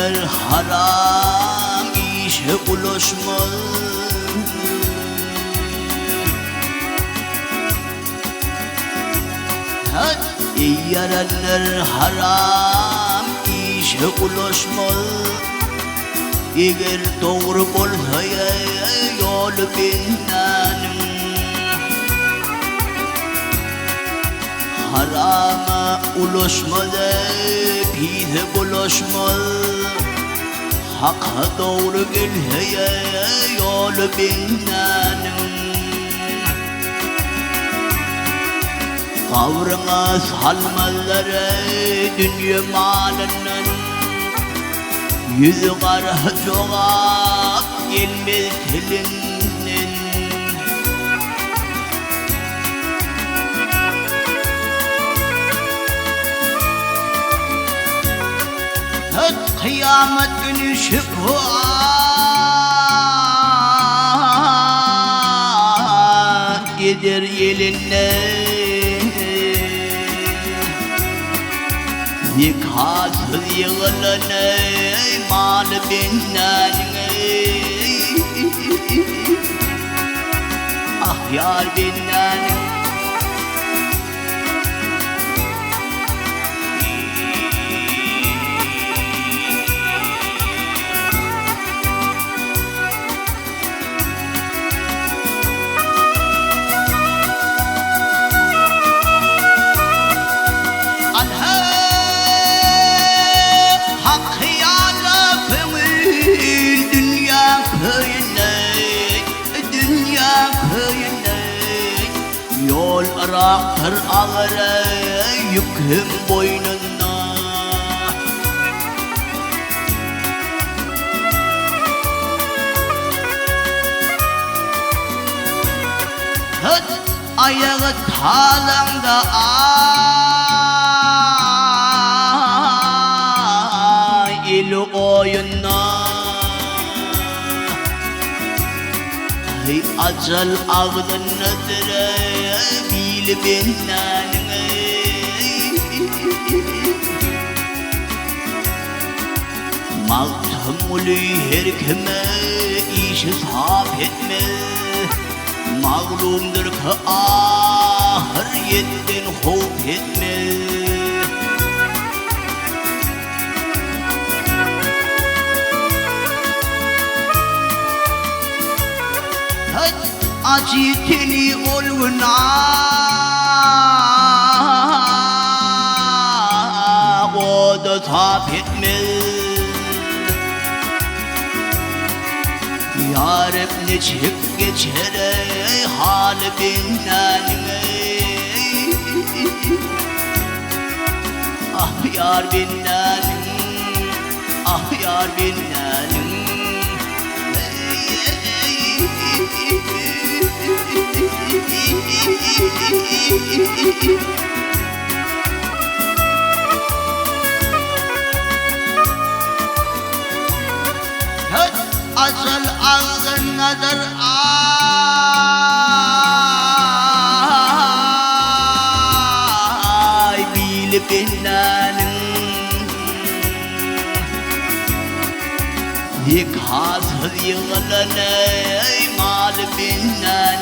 yaranlar haram işe ulaşmaz. Yaranlar haram işe ulaşmaz. Eğer doğru bolsa yol bilmenim, harama ulaşmadı bize bulaşmaz. Hakka doğru gelse yol bilmenim. Kavrına salmaları dünya malının, yüzü kara çoğap gelmez telinden. Kıyamet günü şıkvat gider yelinle. Nikahsız yığılanı mal binden. Ah yar binden. Yol araktır ağır yüküm boynuna. Ayağı talanda ili oyuna. Acel ağzınıdır bil benden. Mağtamuli her kime işi sahip etme. Mağlumdur ki ahiriyetten hof etme. Acitini oluna o da sahip etme. Yarım ne çık geçer hal binden. Ah yar binden, ah yar binden. Asıl ağzındadır ay bilip inanın. Nikahsız yığılanı mal binden.